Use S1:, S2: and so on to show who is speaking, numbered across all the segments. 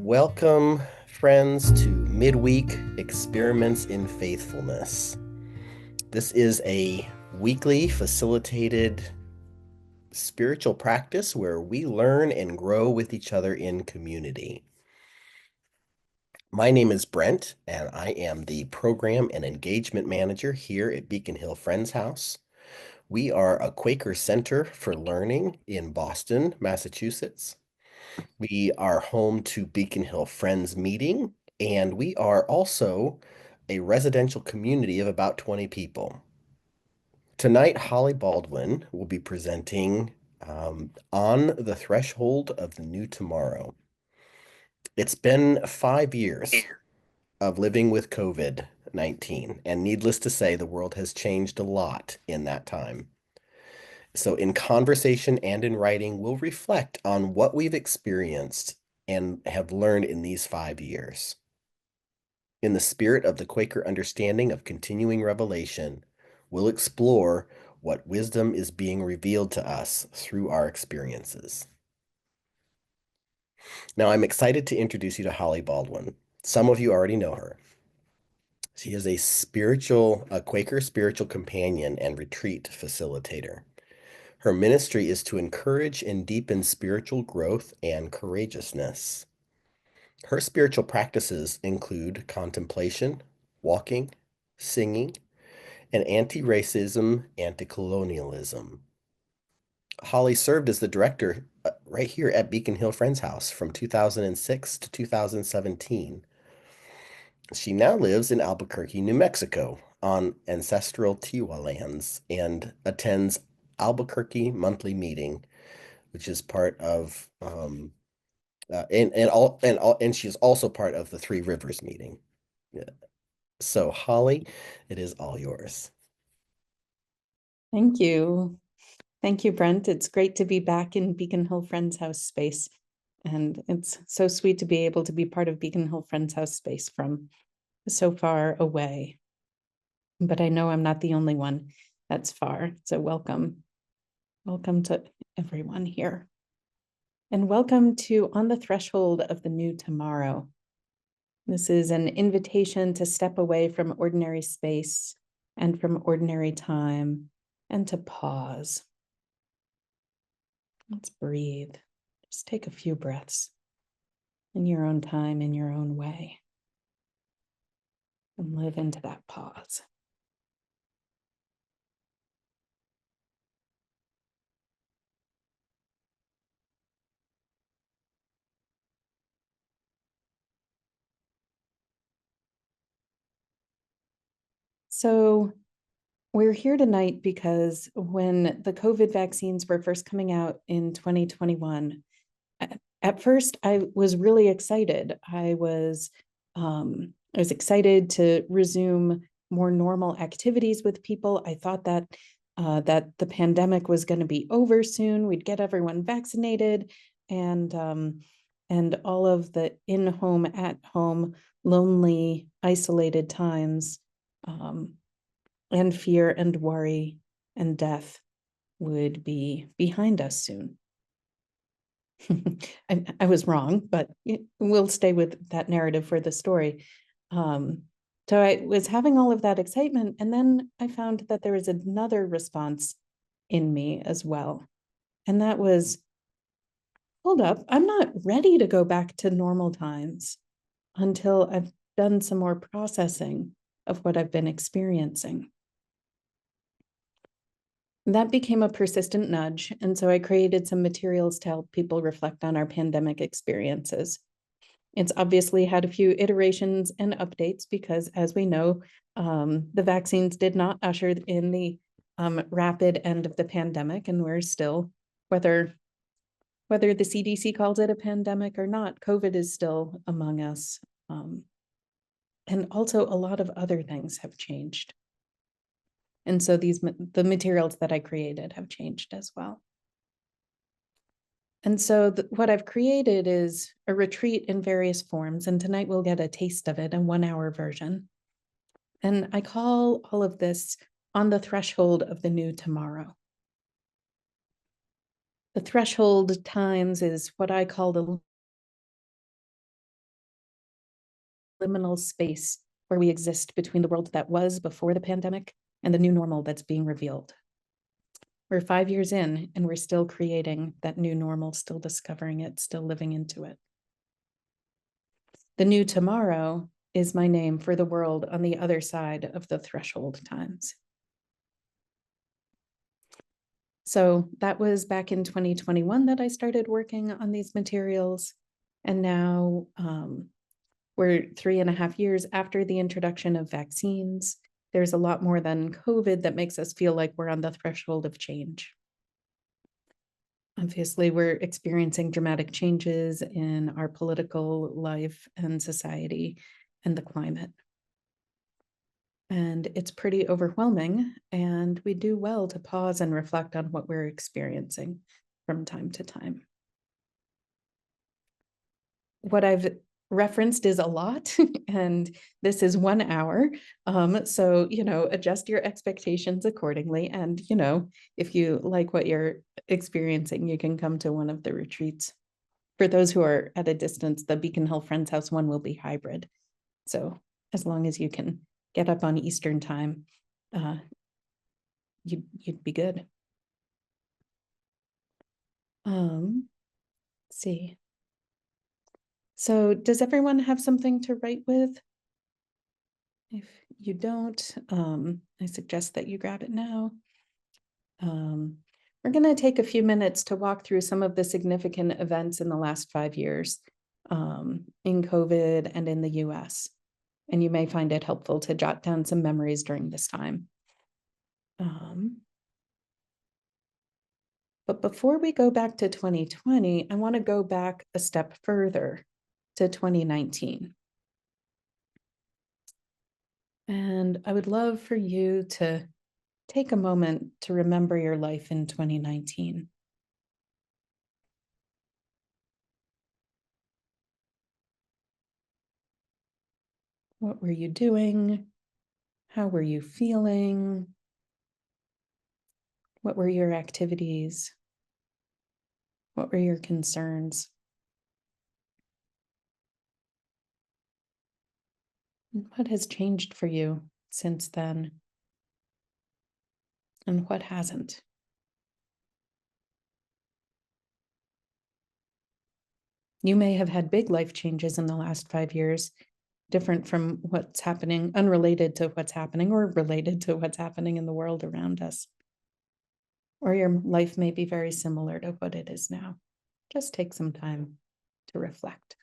S1: Welcome, friends, to Midweek Experiments in Faithfulness. This is a weekly facilitated spiritual practice where we learn and grow with each other in community. My name is Brent, and I am the Program and Engagement Manager here at Beacon Hill Friends House. We are a Quaker Center for Learning in Boston, Massachusetts. We are home to Beacon Hill Friends Meeting, and we are also a residential community of about 20 people. Tonight, Holly Baldwin will be presenting On the Threshold of the New Tomorrow. It's been 5 years of living with COVID-19, and needless to say, the world has changed a lot in that time. So, in conversation and in writing, we'll reflect on what we've experienced and have learned in these 5 years. In the spirit of the Quaker understanding of continuing revelation, we'll explore what wisdom is being revealed to us through our experiences. Now, I'm excited to introduce you to Holly Baldwin. Some of you already know her. She is a Quaker spiritual companion and retreat facilitator. Her ministry is to encourage and deepen spiritual growth and courageousness. Her spiritual practices include contemplation, walking, singing, and anti-racism, anticolonialism. Holly served as the director right here at Beacon Hill Friends House from 2006 to 2017. She now lives in Albuquerque, New Mexico, on ancestral Tiwa lands and attends Albuquerque Monthly Meeting, which is part of and she is also part of the Three Rivers Meeting. Yeah. So Holly, it is all yours.
S2: Thank you. Thank you, Brent. It's great to be back in Beacon Hill Friends House space. And it's so sweet to be able to be part of Beacon Hill Friends House space from so far away. But I know I'm not the only one that's far. So welcome. Welcome to everyone here. And welcome to On the Threshold of the New Tomorrow. This is an invitation to step away from ordinary space and from ordinary time and to pause. Let's breathe. Just take a few breaths in your own time, in your own way, and live into that pause. So we're here tonight because when the COVID vaccines were first coming out in 2021, at first I was really excited. I was excited to resume more normal activities with people. I thought that that the pandemic was going to be over soon. We'd get everyone vaccinated, and all of the in-home, at-home, lonely, isolated times, and fear and worry and death would be behind us soon. I was wrong, but we'll stay with that narrative for the story. So I was having all of that excitement, and then I found that there was another response in me as well. And that was, hold up, I'm not ready to go back to normal times until I've done some more processing of what I've been experiencing. That became a persistent nudge, and so I created some materials to help people reflect on our pandemic experiences. It's obviously had a few iterations and updates because, as we know, the vaccines did not usher in the rapid end of the pandemic, and we're still, whether the CDC calls it a pandemic or not, COVID is still among us. And also a lot of other things have changed. And so the materials that I created have changed as well. And so what I've created is a retreat in various forms. And tonight we'll get a taste of it, a 1-hour version. And I call all of this On the Threshold of the New Tomorrow. The threshold times is what I call the liminal space where we exist between the world that was before the pandemic and the new normal that's being revealed. We're 5 years in and we're still creating that new normal, still discovering it, still living into it. The new tomorrow is my name for the world on the other side of the threshold times. So that was back in 2021 that I started working on these materials. And now we're 3.5 years after the introduction of vaccines. There's a lot more than COVID that makes us feel like we're on the threshold of change. Obviously, we're experiencing dramatic changes in our political life and society and the climate. And it's pretty overwhelming, and we do well to pause and reflect on what we're experiencing from time to time. What I've referenced is a lot, and this is 1 hour. So, adjust your expectations accordingly. And, if you like what you're experiencing, you can come to one of the retreats. For those who are at a distance, the Beacon Hill Friends House one will be hybrid. So as long as you can get up on Eastern time, you'd be good. Let's see. So does everyone have something to write with? If you don't, I suggest that you grab it now. We're going to take a few minutes to walk through some of the significant events in the last 5 years in COVID and in the US. And you may find it helpful to jot down some memories during this time. But before we go back to 2020, I want to go back a step further to 2019. And I would love for you to take a moment to remember your life in 2019. What were you doing? How were you feeling? What were your activities? What were your concerns? What has changed for you since then? And what hasn't? You may have had big life changes in the last 5 years, different from what's happening, unrelated to what's happening, or related to what's happening in the world around us. Or your life may be very similar to what it is now. Just take some time to reflect.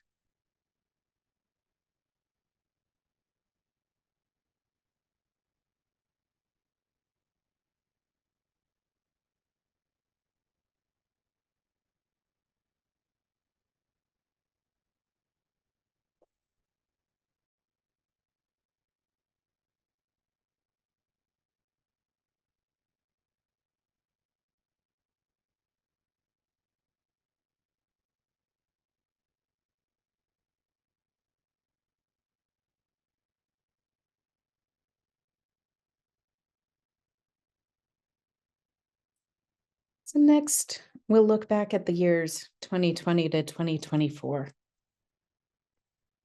S2: So next, we'll look back at the years 2020 to 2024.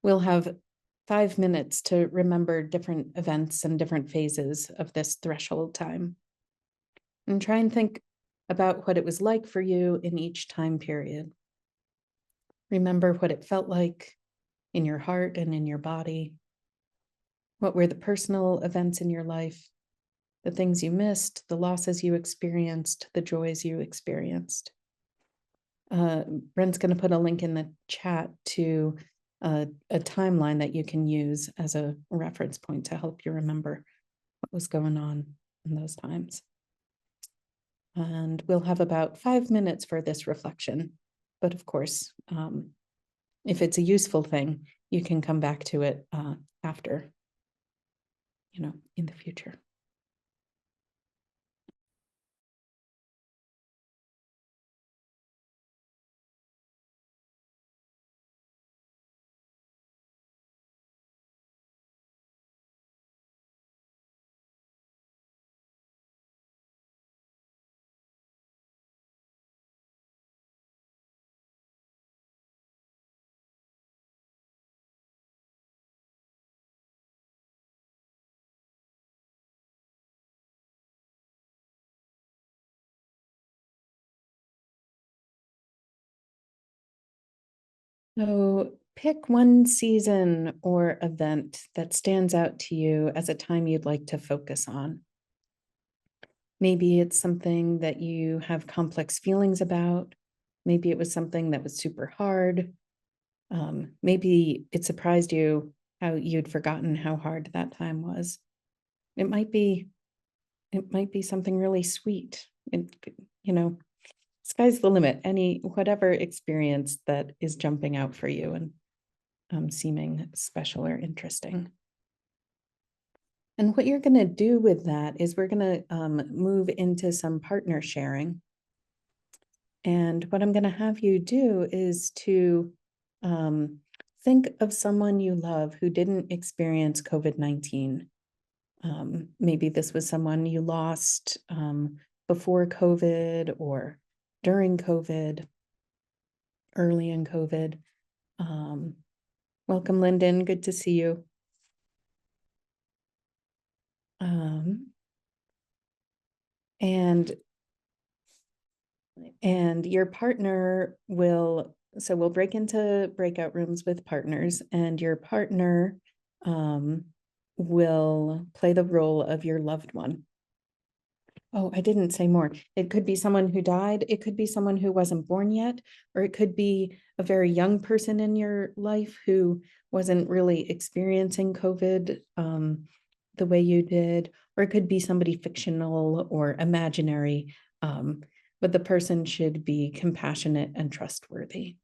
S2: We'll have 5 minutes to remember different events and different phases of this threshold time. And try and think about what it was like for you in each time period. Remember what it felt like in your heart and in your body. What were the personal events in your life? The things you missed, the losses you experienced, the joys you experienced. Brent's going to put a link in the chat to a timeline that you can use as a reference point to help you remember what was going on in those times. And we'll have about 5 minutes for this reflection. But of course, if it's a useful thing, you can come back to it after, in the future. So pick one season or event that stands out to you as a time you'd like to focus on. Maybe it's something that you have complex feelings about. Maybe it was something that was super hard. Maybe it surprised you how you'd forgotten how hard that time was. It might be, it might be something really sweet. It, you know, sky's the limit. Whatever experience that is jumping out for you and seeming special or interesting. And what you're going to do with that is we're going to move into some partner sharing. And what I'm going to have you do is to think of someone you love who didn't experience COVID-19. Maybe this was someone you lost before COVID or during COVID, early in COVID. Welcome, Lyndon. Good to see you. And your partner will, so we'll break into breakout rooms with partners, and your partner will play the role of your loved one. Oh, I didn't say more. It could be someone who died. It could be someone who wasn't born yet, or it could be a very young person in your life who wasn't really experiencing COVID the way you did, or it could be somebody fictional or imaginary. But the person should be compassionate and trustworthy.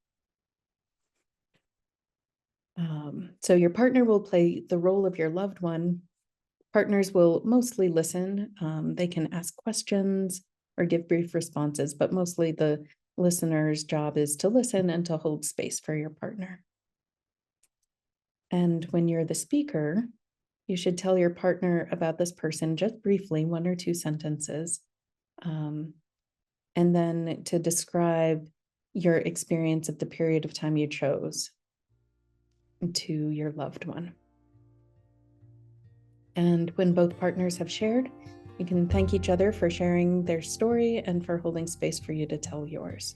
S2: So your partner will play the role of your loved one. Partners will mostly listen. They can ask questions or give brief responses, but mostly the listener's job is to listen and to hold space for your partner. And when you're the speaker, you should tell your partner about this person just briefly, 1 or 2 sentences. And then to describe your experience of the period of time you chose to your loved one. And when both partners have shared, you can thank each other for sharing their story and for holding space for you to tell yours.